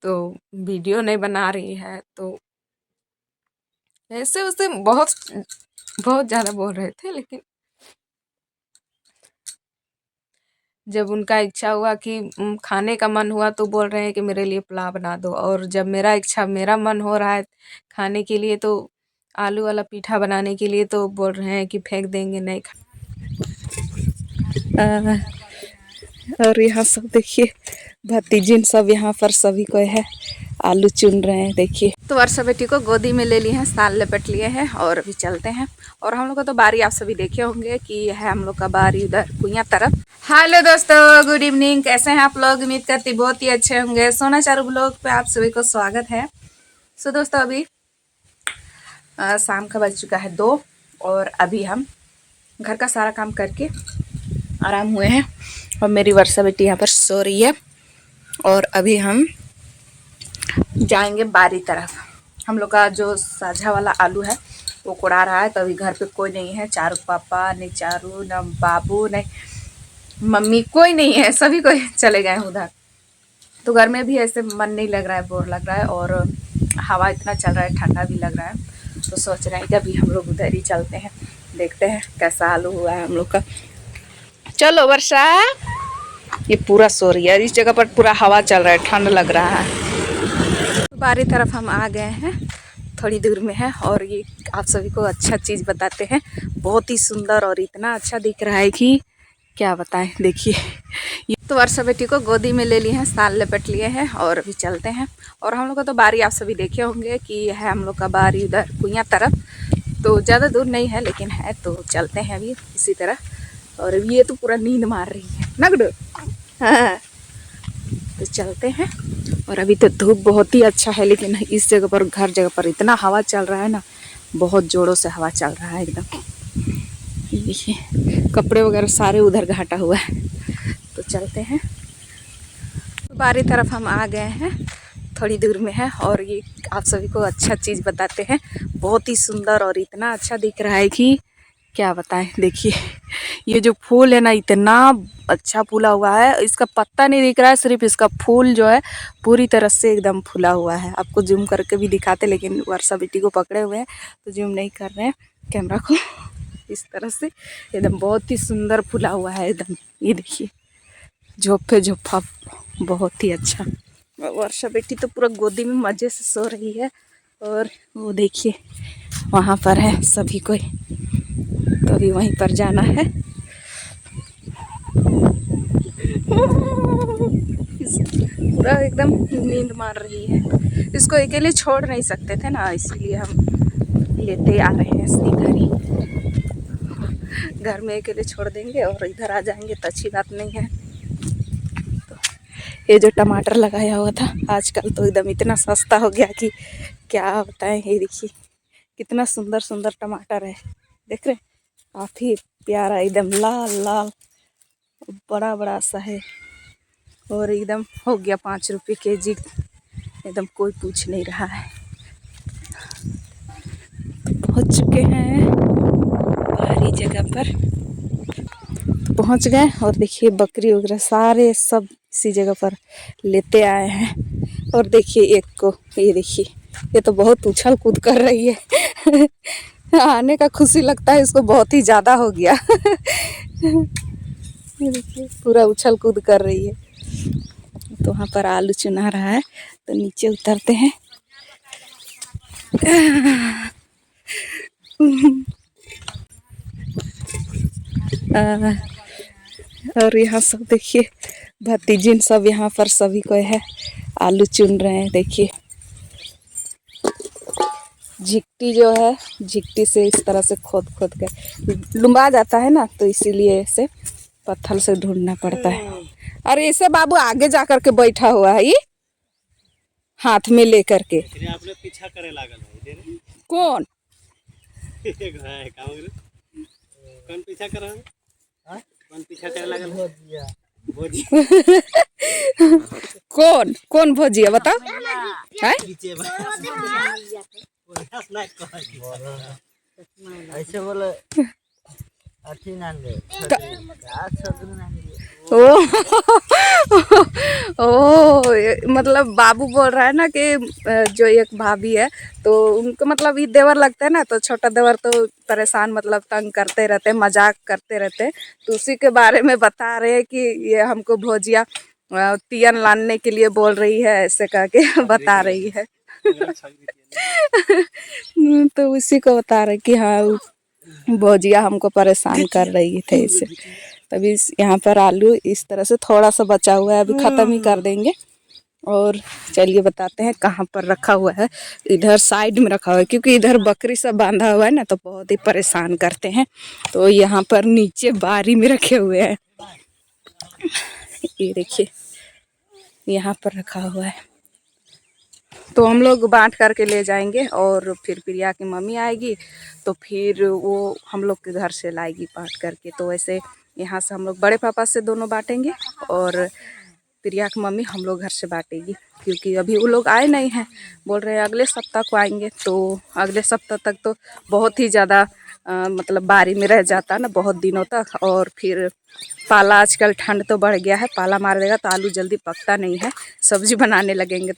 तो वीडियो नहीं बना रही है। तो ऐसे उसे बहुत बहुत ज़्यादा बोल रहे थे, लेकिन जब उनका इच्छा हुआ कि खाने का मन हुआ तो बोल रहे हैं कि मेरे लिए पुलाव बना दो, और जब मेरा मन हो रहा है खाने के लिए तो आलू वाला पीठा बनाने के लिए तो बोल रहे हैं कि फेंक देंगे, नहीं खा। और यहाँ सब देखिए भतीजिन सब यहाँ पर सभी को है आलू चुन रहे हैं। देखिए तो वर्षा बेटी को गोदी में ले लिए हैं, साल लपेट लिए हैं और अभी चलते हैं। और हम लोग का तो बारी आप सभी देखे होंगे कि है हम लोग का बारी उधर कुइयाँ तरफ। हेलो दोस्तों, गुड इवनिंग, कैसे हैं आप लोग? उम्मीद करती बहुत ही अच्छे होंगे। सोना चारू ब्लॉग पे आप सभी को स्वागत है। सो दोस्तों अभी शाम का बज चुका है 2 और अभी हम घर का सारा काम करके आराम हुए हैं और मेरी वर्षा बेटी यहाँ पर सो रही है। और अभी हम जाएंगे बारी तरफ। हम लोग का जो साझा वाला आलू है वो कोड़ा रहा है, तो अभी घर पे कोई नहीं है। चारू पापा नहीं, चारू न बाबू नहीं मम्मी, कोई नहीं है, सभी कोई चले गए हैं उधर। तो घर में भी ऐसे मन नहीं लग रहा है, बोर लग रहा है और हवा इतना चल रहा है, ठंडा भी लग रहा है। तो सोच रहे हैं कि अभी हम लोग उधर ही चलते हैं, देखते हैं कैसा आलू हुआ है हम लोग का। चलो वर्षा, ये पूरा सो रही है, इस जगह पर पूरा हवा चल रहा है, ठंड लग रहा है। बारी तरफ हम आ गए हैं, थोड़ी दूर में है और ये आप सभी को अच्छा चीज़ बताते हैं। बहुत ही सुंदर और इतना अच्छा दिख रहा है कि क्या बताएं। देखिए ये तो वर्षा बेटी को गोदी में ले लिए हैं, साल लपेट लिए हैं और अभी चलते हैं। और हम लोग का तो बारी आप सभी देखे होंगे कि है हम लोग का बारी उधर कुइयाँ तरफ। तो ज़्यादा दूर नहीं है लेकिन है, तो चलते हैं अभी इसी तरह। और अभी ये तो पूरा नींद मार रही है नगड़। हाँ तो चलते हैं। और अभी तो धूप बहुत ही अच्छा है, लेकिन इस जगह पर हर जगह पर इतना हवा चल रहा है ना, बहुत जोरों से हवा चल रहा है एकदम। देखिए कपड़े वगैरह सारे उधर घाटा हुआ है। तो चलते हैं, बारी तरफ हम आ गए हैं, थोड़ी दूर में है और ये आप सभी को अच्छा चीज़ बताते हैं। बहुत ही सुंदर और इतना अच्छा दिख रहा है कि क्या बताएं। देखिए ये जो फूल है ना, इतना अच्छा फूला हुआ है, इसका पत्ता नहीं दिख रहा है, सिर्फ इसका फूल जो है पूरी तरह से एकदम फूला हुआ है। आपको जूम करके भी दिखाते, लेकिन वर्षा बेटी को पकड़े हुए हैं तो जूम नहीं कर रहे हैं कैमरा को। इस तरह से एकदम बहुत ही सुंदर फूला हुआ है एकदम। ये देखिए झोंपे झोंपा, बहुत ही अच्छा। वर्षा बेटी तो पूरा गोदी में मज़े से सो रही है। और वो देखिए वहाँ पर है सभी कोई, तो अभी वहीं पर जाना है। पूरा एकदम नींद मार रही है, इसको अकेले छोड़ नहीं सकते थे ना, इसलिए हम लेते आ रहे हैं सीधे ही। घर में अकेले छोड़ देंगे और इधर आ जाएंगे तो अच्छी बात नहीं है। तो ये जो टमाटर लगाया हुआ था आजकल तो एकदम इतना सस्ता हो गया कि क्या बताएं। ये देखिए कितना सुंदर सुंदर टमाटर है, देख रहे हैं, काफ़ी प्यारा, एकदम लाल लाल बड़ा बड़ा सा है। और एकदम हो गया 5 रुपये केजी, एकदम कोई पूछ नहीं रहा है। पहुंच चुके हैं बाहरी जगह पर, पहुंच गए। और देखिए बकरी वगैरह सारे सब इसी जगह पर लेते आए हैं। और देखिए एक को, ये देखिए ये तो बहुत उछल कूद कर रही है। आने का खुशी लगता है इसको बहुत ही ज़्यादा हो गया। ये देखिए पूरा उछल कूद कर रही है। तो वहाँ पर आलू चुना रहा है, तो नीचे उतरते हैं। और यहाँ सब देखिए भतीजिन सब यहाँ पर सभी को है आलू चुन रहे हैं। देखिए झिकटी जो है, झिकटी से इस तरह से खोद खोद कर लुम्बा जाता है ना, तो इसीलिए इसे पत्थर से ढूंढना पड़ता है। अरे इसे बाबू आगे जा कर के बैठा हुआ है, ये हाथ में लेकर के। आपने पीछा करे लागल है कौन? कौन पीछा कर रहा है? कौन पीछा करे लागल है? कौन कौन भोजिया बता है? ऐसे बोले ओ मतलब बाबू बोल रहा है ना कि जो एक भाभी है तो उनको मतलब ये देवर लगता है ना, तो छोटा देवर तो परेशान मतलब तंग करते रहते, मजाक करते रहते। तो उसी के बारे में बता रहे हैं कि ये हमको भोजिया तियन लाने के लिए बोल रही है, ऐसे कह के बता रही है। तो उसी को बता रहे कि हाँ भोजिया हमको परेशान कर रही थे इसे। तभी यहाँ पर आलू इस तरह से थोड़ा सा बचा हुआ है, अभी ख़त्म ही कर देंगे। और चलिए बताते हैं कहाँ पर रखा हुआ है। इधर साइड में रखा हुआ है क्योंकि इधर बकरी सब बांधा हुआ है ना, तो बहुत ही परेशान करते हैं। तो यहाँ पर नीचे बारी में रखे हुए हैं, ये देखिए यहाँ पर रखा हुआ है। तो हम लोग बांट करके ले जाएंगे और फिर प्रिया की मम्मी आएगी तो फिर वो हम लोग के घर से लाएगी बांट करके। तो वैसे यहाँ से हम लोग बड़े पापा से दोनों बांटेंगे और प्रिया की मम्मी हम लोग घर से बांटेगी, क्योंकि अभी वो लोग आए नहीं हैं, बोल रहे हैं अगले सप्ताह को आएंगे। तो अगले सप्ताह तक तो बहुत ही ज़्यादा मतलब बारी में रह जाता है ना, बहुत दिनों तक। और फिर पाला, आजकल ठंड तो बढ़ गया है, पाला मार देगा तो आलू जल्दी पकता नहीं है, सब्जी बनाने लगेंगे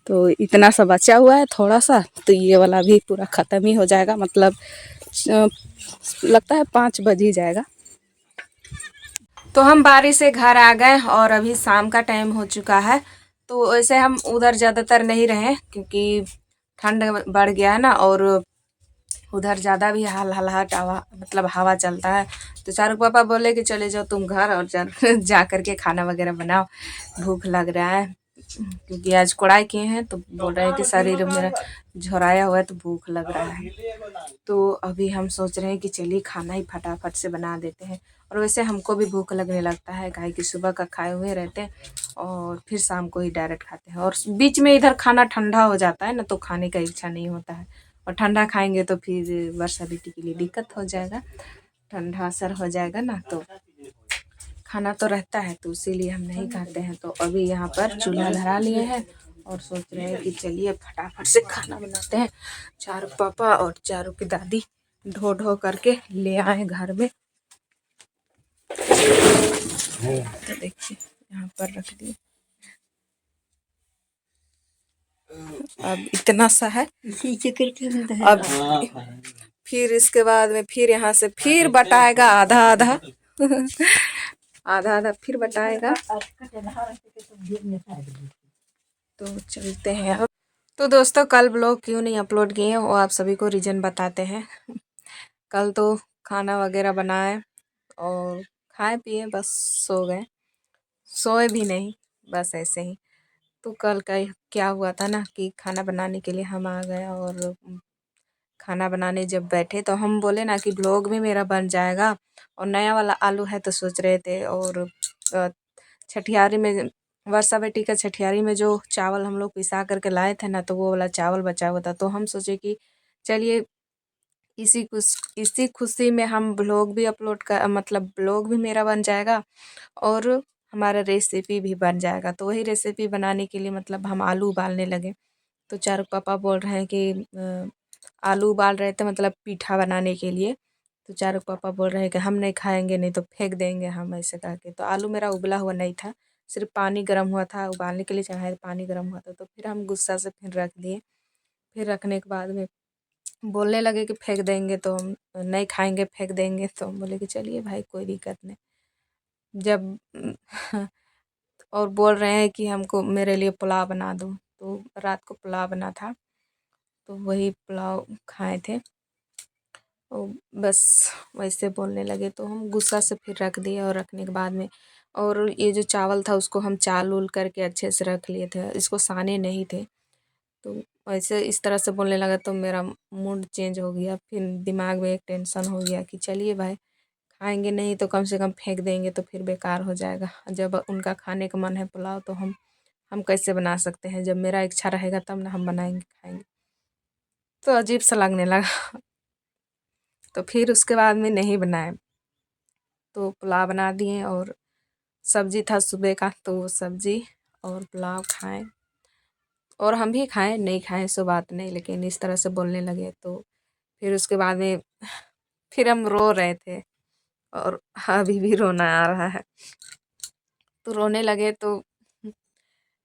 तो इतना सा बचा हुआ है थोड़ा सा, तो ये वाला भी पूरा ख़त्म ही हो जाएगा। मतलब लगता है 5 बज ही जाएगा। तो हम बारिश से घर आ गए और अभी शाम का टाइम हो चुका है। तो वैसे हम उधर ज़्यादातर नहीं रहे क्योंकि ठंड बढ़ गया है ना, और उधर ज़्यादा भी हलहलाहट हवा मतलब हवा चलता है। तो चारू पापा बोले कि चले जाओ तुम घर और जा करके खाना वगैरह बनाओ, भूख लग रहा है। क्योंकि आज कोड़ाई किए हैं तो बोल रहे हैं कि शरीर मेरा झोराया हुआ है तो भूख लग रहा है। तो अभी हम सोच रहे हैं कि चलिए खाना ही फटाफट से बना देते हैं। और वैसे हमको भी भूख लगने लगता है, काहे कि सुबह का खाए हुए रहते हैं और फिर शाम को ही डायरेक्ट खाते हैं। और बीच में इधर खाना ठंडा हो जाता है ना, तो खाने का इच्छा नहीं होता है। और ठंडा खाएंगे तो फिर वर्षा बेटी के लिए दिक्कत हो जाएगा, ठंडा असर हो जाएगा ना, तो खाना तो रहता है, तो इसीलिए हम नहीं खाते हैं। तो अभी यहाँ पर चूल्हा धरा लिए हैं और सोच रहे हैं कि चलिए फटाफट से खाना बनाते हैं। चारू पापा और चारू की दादी ढो ढो करके ले आए घर में। तो देखिए यहाँ पर रख दिए, अब इतना सा है। अब फिर इसके बाद में फिर यहाँ से फिर बटाएगा आधा आधा आधा आधा फिर बटाएगा। तो चलते हैं अब। तो दोस्तों कल ब्लॉग क्यों नहीं अपलोड किए हैं वो आप सभी को रीज़न बताते हैं। कल तो खाना वगैरह बनाए और खाए पिए बस सो गए, सोए भी नहीं, बस ऐसे ही। तो कल का क्या हुआ था ना कि खाना बनाने के लिए हम आ गए और खाना बनाने जब बैठे तो हम बोले ना कि ब्लॉग भी मेरा बन जाएगा। और नया वाला आलू है तो सोच रहे थे। और छठियारी में वर्षा बेटी का छठियारी में जो चावल हम लोग पिसा करके लाए थे ना, तो वो वाला चावल बचा हुआ था। तो हम सोचे कि चलिए इसी खुशी में हम ब्लॉग भी अपलोड कर मतलब ब्लॉग भी मेरा बन जाएगा और हमारा रेसिपी भी बन जाएगा। तो वही रेसिपी बनाने के लिए मतलब हम आलू उबालने लगे। तो चारू पापा बोल रहे हैं कि आलू उबाल रहे थे मतलब पीठा बनाने के लिए। तो चारू पापा बोल रहे हैं कि हम नहीं खाएंगे, नहीं तो फेंक देंगे हम, ऐसे कह के। तो आलू मेरा उबला हुआ नहीं था, सिर्फ पानी गर्म हुआ था, उबालने के लिए चढ़ाया पानी गर्म हुआ था। तो फिर हम गुस्सा से फिर रख दिए। फिर रखने के बाद में बोलने लगे कि फेंक देंगे, तो हम नहीं खाएंगे फेंक देंगे। तो हम बोले कि चलिए भाई कोई दिक्कत नहीं। जब और बोल रहे हैं कि हमको मेरे लिए पुलाव बना दो। तो रात को पुलाव बना था तो वही पुलाव खाए थे। और बस वैसे बोलने लगे तो हम गुस्सा से फिर रख दिए। और रखने के बाद में और ये जो चावल था उसको हम चाल उल करके अच्छे से रख लिए थे, इसको साने नहीं थे। तो वैसे इस तरह से बोलने लगा तो मेरा मूड चेंज हो गया। फिर दिमाग में एक टेंशन हो गया कि चलिए भाई खाएंगे नहीं तो कम से कम फेंक देंगे तो फिर बेकार हो जाएगा। जब उनका खाने का मन है पुलाव तो हम कैसे बना सकते हैं, जब मेरा इच्छा रहेगा तब ना हम बनाएंगे खाएंगे। तो अजीब सा लगने लगा तो फिर उसके बाद में नहीं बनाए। तो पुलाव बना दिए और सब्जी था सुबह का, तो वो सब्जी और पुलाव खाएं। और हम भी खाएं नहीं खाएं सो बात नहीं, लेकिन इस तरह से बोलने लगे तो फिर उसके बाद में फिर हम रो रहे थे और अभी भी रोना आ रहा है। तो रोने लगे तो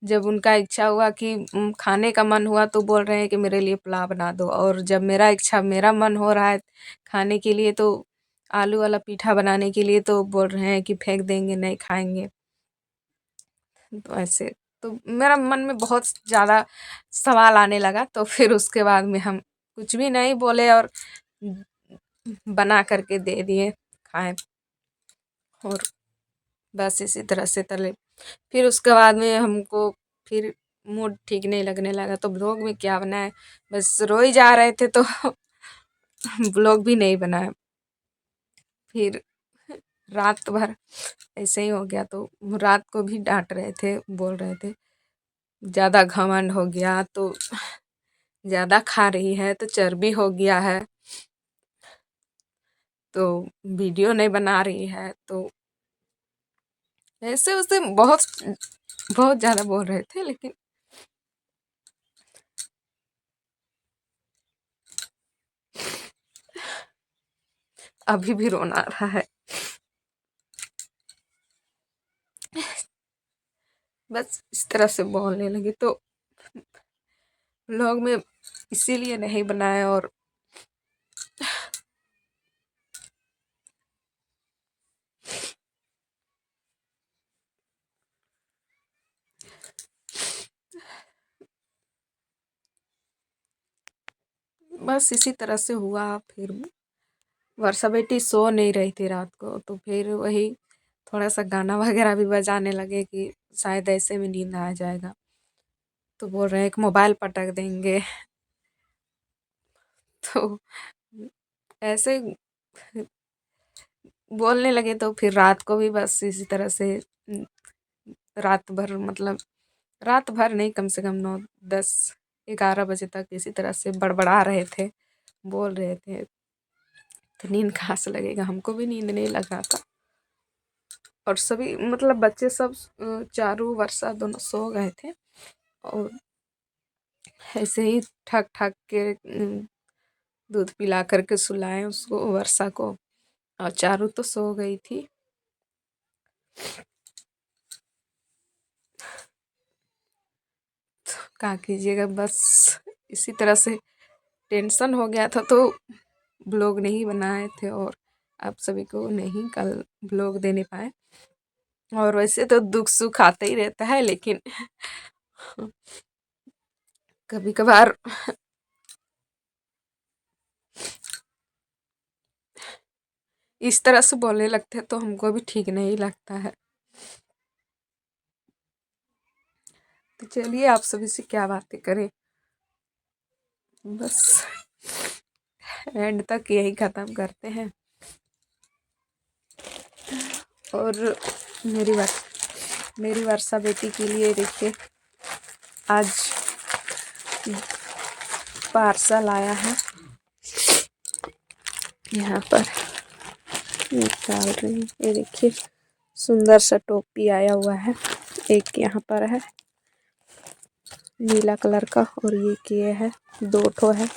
जब उनका इच्छा हुआ कि खाने का मन हुआ तो बोल रहे हैं कि मेरे लिए पुलाव बना दो, और जब मेरा मन हो रहा है खाने के लिए तो आलू वाला पीठा बनाने के लिए तो बोल रहे हैं कि फेंक देंगे, नहीं खाएंगे। तो ऐसे तो मेरा मन में बहुत ज़्यादा सवाल आने लगा, तो फिर उसके बाद में हम कुछ भी नहीं बोले और बना करके दे दिए, खाएं। और बस इसी तरह से तले। फिर उसके बाद में हमको फिर मूड ठीक नहीं लगने लगा, तो ब्लॉग में क्या बनाए, बस रो ही जा रहे थे तो ब्लॉग भी नहीं बनाया। फिर रात भर ऐसे ही हो गया, तो रात को भी डांट रहे थे, बोल रहे थे ज़्यादा घमंड हो गया, तो ज़्यादा खा रही है तो चर्बी हो गया है, तो वीडियो नहीं बना रही है, तो ऐसे उससे बहुत बहुत ज़्यादा बोल रहे थे। लेकिन अभी भी रोना आ रहा है। बस इस तरह से बोलने लगे तो व्लॉग में इसीलिए नहीं बनाए। और बस इसी तरह से हुआ। फिर वर्षा बेटी सो नहीं रही थी रात को, तो फिर वही थोड़ा सा गाना वगैरह भी बजाने लगे कि शायद ऐसे में नींद आ जाएगा। तो बोल रहे हैं कि मोबाइल पटक देंगे। तो ऐसे बोलने लगे, तो फिर रात को भी बस इसी तरह से रात भर, मतलब रात भर नहीं, कम से कम 9, 10, 11 बजे तक इसी तरह से बड़बड़ा रहे थे, बोल रहे थे। तो नींद कहाँ से लगेगा, हमको भी नींद नहीं लग रहा था। और सभी मतलब बच्चे सब चारू वर्षा दोनों सो गए थे, और ऐसे ही ठक ठक के दूध पिला करके सुलाए उसको, वर्षा को। और चारू तो सो गई थी। तो क्या कीजिएगा, बस इसी तरह से टेंशन हो गया था, तो ब्लॉग नहीं बनाए थे, और आप सभी को नहीं कल ब्लॉग देने पाए। और वैसे तो दुख सुख आता ही रहता है, लेकिन कभी कभार इस तरह से बोलने लगते हैं तो हमको भी ठीक नहीं लगता है। तो चलिए, आप सभी से क्या बातें करें, बस एंड तक यही ख़त्म करते हैं। और मेरी वर्षा बेटी के लिए देखिए आज पार्सल आया है, यहाँ पर निकाल रही हूँ। ये देखिए सुंदर सा टोपी आया हुआ है, एक यहाँ पर है नीला कलर का, और ये किए है 2 ठो है।